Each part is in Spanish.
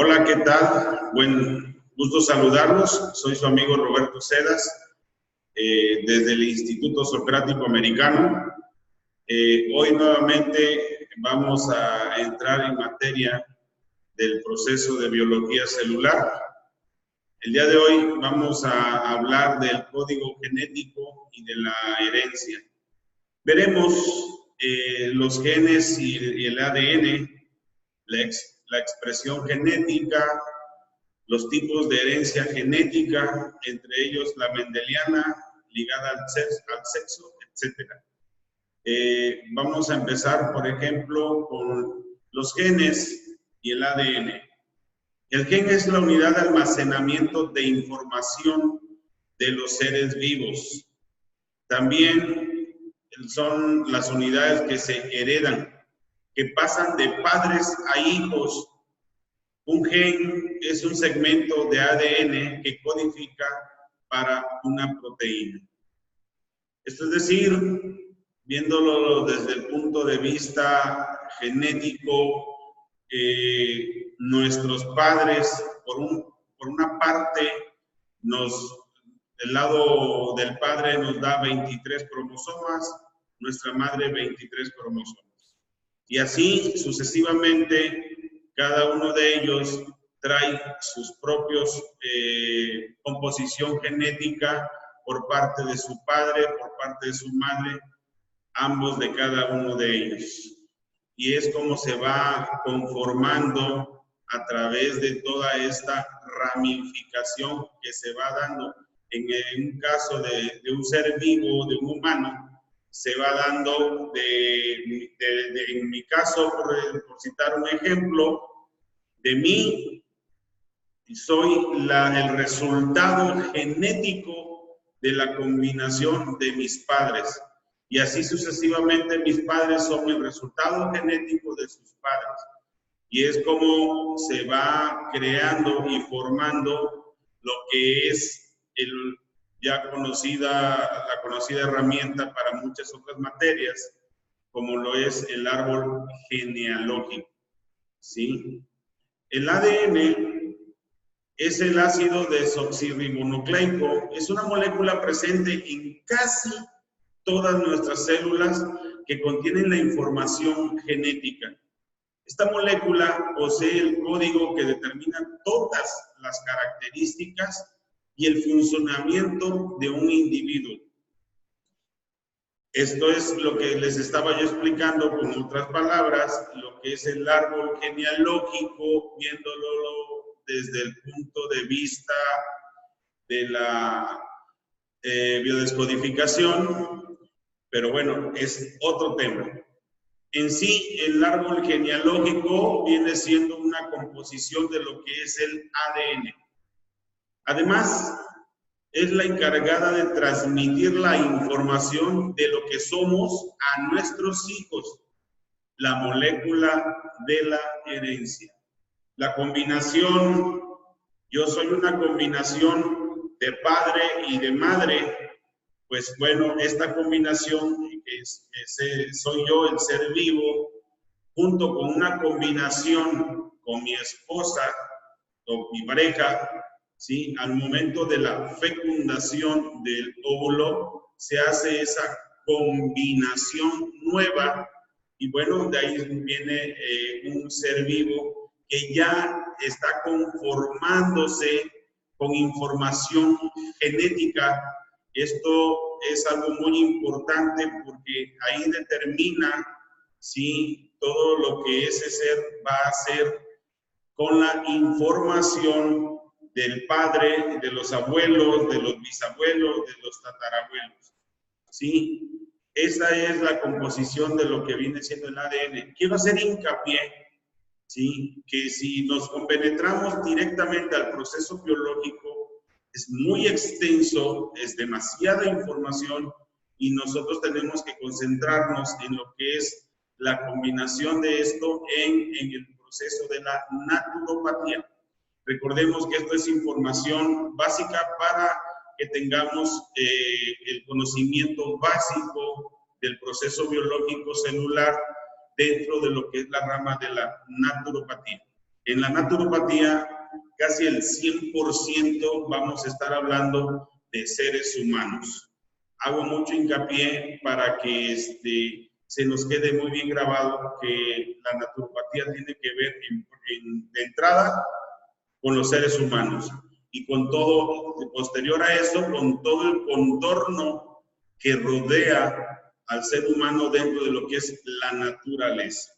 Hola, ¿qué tal? Buen gusto saludarlos. Soy su amigo Roberto Cedas, desde el Instituto Socrático Americano. Hoy nuevamente vamos a entrar en materia del proceso de biología celular. El día de hoy vamos a hablar del código genético y de la herencia. Veremos los genes y el ADN, la expresión genética, los tipos de herencia genética, entre ellos la mendeliana, ligada al sexo, etc. Vamos a empezar, por ejemplo, con los genes y el ADN. El gen es la unidad de almacenamiento de información de los seres vivos. También son las unidades que se heredan, que pasan de padres a hijos. Un gen es un segmento de ADN que codifica para una proteína. Esto es decir, viéndolo desde el punto de vista genético, nuestros padres, por una parte, el lado del padre nos da 23 cromosomas, nuestra madre 23 cromosomas. Y así sucesivamente, cada uno de ellos trae sus propios composición genética por parte de su padre, por parte de su madre, ambos de cada uno de ellos. Y es como se va conformando a través de toda esta ramificación que se va dando. En un caso de un ser vivo, de un humano, se va dando en mi caso, por citar un ejemplo, de mí, soy el resultado genético de la combinación de mis padres. Y así sucesivamente mis padres son el resultado genético de sus padres. Y es como se va creando y formando lo que es la conocida herramienta para muchas otras materias, como lo es el árbol genealógico. ¿Sí? El ADN es el ácido desoxirribonucleico. Es una molécula presente en casi todas nuestras células que contienen la información genética. Esta molécula posee el código que determina todas las características y el funcionamiento de un individuo. Esto es lo que les estaba yo explicando con otras palabras, lo que es el árbol genealógico, viéndolo desde el punto de vista de la biodescodificación, pero bueno, es otro tema. En sí, el árbol genealógico viene siendo una composición de lo que es el ADN. Además, es la encargada de transmitir la información de lo que somos a nuestros hijos, la molécula de la herencia. La combinación, yo soy una combinación de padre y de madre, pues bueno, esta combinación, soy yo el ser vivo, junto con una combinación con mi esposa o mi pareja, ¿sí? Al momento de la fecundación del óvulo, se hace esa combinación nueva y bueno, de ahí viene un ser vivo que ya está conformándose con información genética. Esto es algo muy importante porque ahí determina si todo lo que ese ser va a hacer con la información del padre, de los abuelos, de los bisabuelos, de los tatarabuelos. ¿Sí? Esa es la composición de lo que viene siendo el ADN. Quiero hacer hincapié, ¿sí? Que si nos compenetramos directamente al proceso biológico, es muy extenso, es demasiada información y nosotros tenemos que concentrarnos en lo que es la combinación de esto en el proceso de la naturopatía. Recordemos que esto es información básica para que tengamos el conocimiento básico del proceso biológico celular dentro de lo que es la rama de la naturopatía. En la naturopatía, casi el 100% vamos a estar hablando de seres humanos. Hago mucho hincapié para que se nos quede muy bien grabado que la naturopatía tiene que ver de entrada con los seres humanos y con todo, posterior a eso, con todo el contorno que rodea al ser humano dentro de lo que es la naturaleza.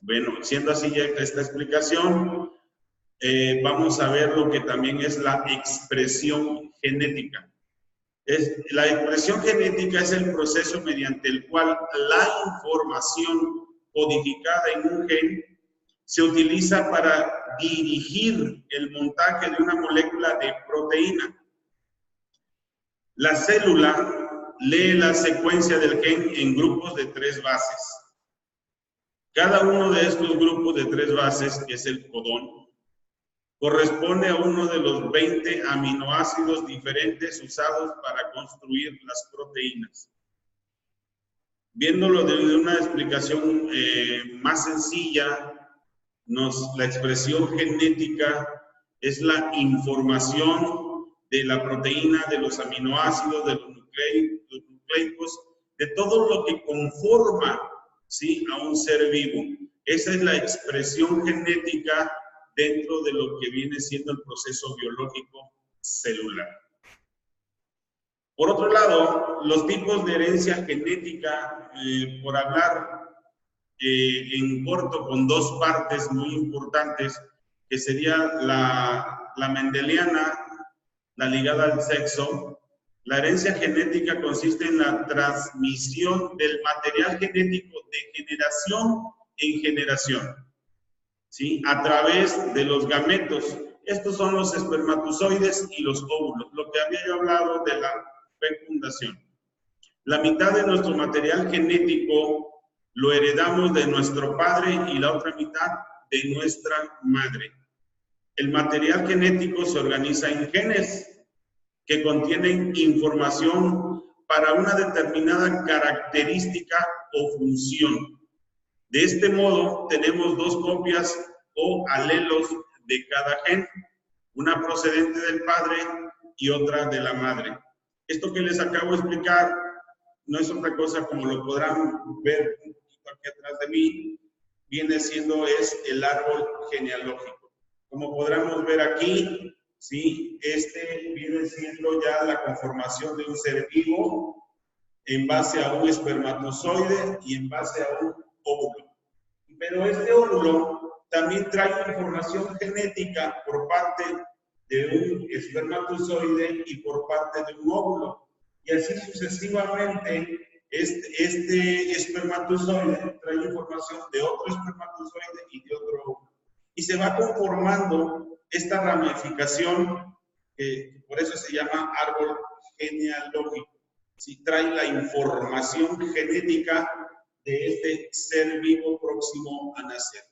Bueno, siendo así ya esta explicación, vamos a ver lo que también es la expresión genética. La expresión genética es el proceso mediante el cual la información codificada en un gen se utiliza para dirigir el montaje de una molécula de proteína. La célula lee la secuencia del gen en grupos de 3 bases. Cada uno de estos grupos de 3 bases, que es el codón, corresponde a uno de los 20 aminoácidos diferentes usados para construir las proteínas. Viéndolo de una explicación más sencilla, la expresión genética es la información de la proteína, de los aminoácidos, de los nucleicos, de todo lo que conforma, ¿sí?, a un ser vivo. Esa es la expresión genética dentro de lo que viene siendo el proceso biológico celular. Por otro lado, los tipos de herencia genética, por hablar en corto con 2 partes muy importantes, que sería la mendeliana, la ligada al sexo. La herencia genética consiste en la transmisión del material genético de generación en generación, ¿sí?, a través de los gametos. Estos son los espermatozoides y los óvulos, lo que había yo hablado de la fecundación. La mitad de nuestro material genético lo heredamos de nuestro padre y la otra mitad de nuestra madre. El material genético se organiza en genes que contienen información para una determinada característica o función. De este modo, tenemos 2 copias o alelos de cada gen, una procedente del padre y otra de la madre. Esto que les acabo de explicar no es otra cosa, como lo podrán ver un poquito aquí atrás de mí, viene siendo el árbol genealógico. Como podremos ver aquí, ¿sí?, viene siendo ya la conformación de un ser vivo en base a un espermatozoide y en base a un óvulo. Pero este óvulo también trae información genética por parte de un espermatozoide y por parte de un óvulo. Y así sucesivamente, este espermatozoide trae información de otro espermatozoide y de otro óvulo. Y se va conformando esta ramificación, que por eso se llama árbol genealógico. Si trae la información genética de este ser vivo próximo a nacer.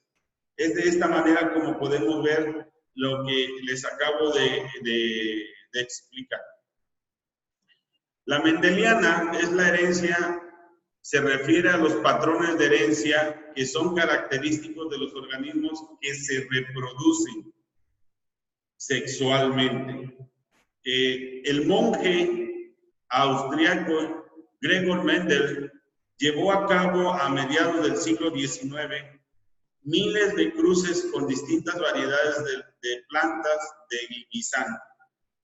Es de esta manera como podemos ver lo que les acabo de explicar. La mendeliana es la herencia, se refiere a los patrones de herencia que son característicos de los organismos que se reproducen sexualmente. El monje austriaco Gregor Mendel llevó a cabo a mediados del siglo XIX miles de cruces con distintas variedades de plantas de guisante.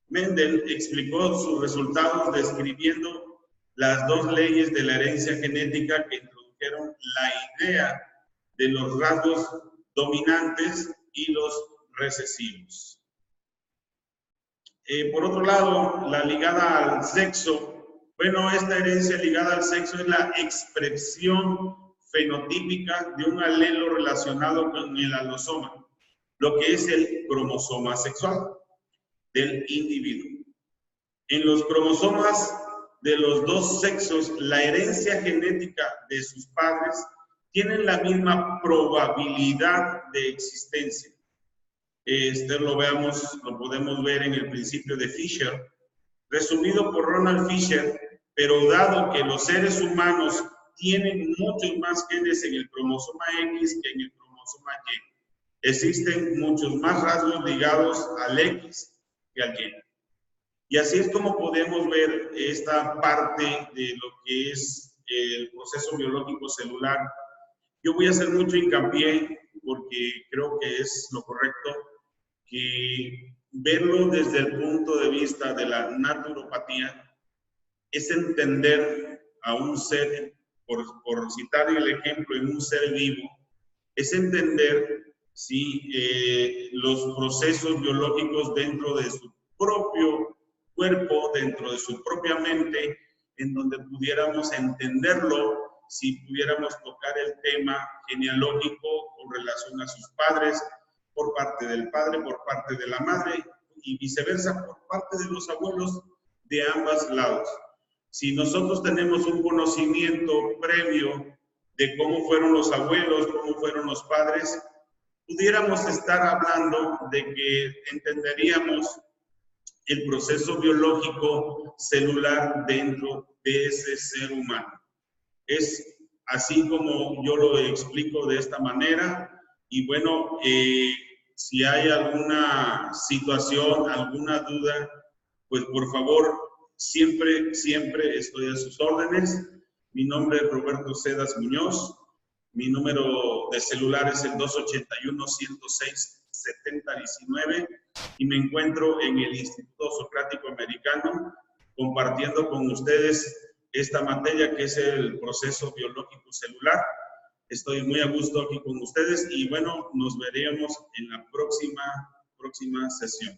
Mendel explicó sus resultados describiendo las 2 leyes de la herencia genética que introdujeron la idea de los rasgos dominantes y los recesivos. Por otro lado, la ligada al sexo. Bueno, esta herencia ligada al sexo es la expresión fenotípica de un alelo relacionado con el alosoma, lo que es el cromosoma sexual del individuo. En los cromosomas de los 2 sexos, la herencia genética de sus padres tienen la misma probabilidad de existencia. Lo podemos ver en el principio de Fisher, resumido por Ronald Fisher, pero dado que los seres humanos tienen muchos más genes en el cromosoma X que en el cromosoma Y, existen muchos más rasgos ligados al X que al Y. Y así es como podemos ver esta parte de lo que es el proceso biológico celular. Yo voy a hacer mucho hincapié, porque creo que es lo correcto, que verlo desde el punto de vista de la naturopatía es entender a un ser, por citar el ejemplo, en un ser vivo, es entender los procesos biológicos dentro de su propio cuerpo, dentro de su propia mente, en donde pudiéramos entenderlo, si pudiéramos tocar el tema genealógico con relación a sus padres, por parte del padre, por parte de la madre, y viceversa, por parte de los abuelos de ambos lados. Si nosotros tenemos un conocimiento previo de cómo fueron los abuelos, cómo fueron los padres, pudiéramos estar hablando de que entenderíamos el proceso biológico celular dentro de ese ser humano. Es así como yo lo explico de esta manera. Y bueno, si hay alguna situación, alguna duda, pues por favor, siempre estoy a sus órdenes. Mi nombre es Roberto Cedas Muñoz. Mi número de celular es el 281-106-7019 y me encuentro en el Instituto Socrático Americano compartiendo con ustedes esta materia que es el proceso biológico celular. Estoy muy a gusto aquí con ustedes y bueno, nos veremos en la próxima sesión.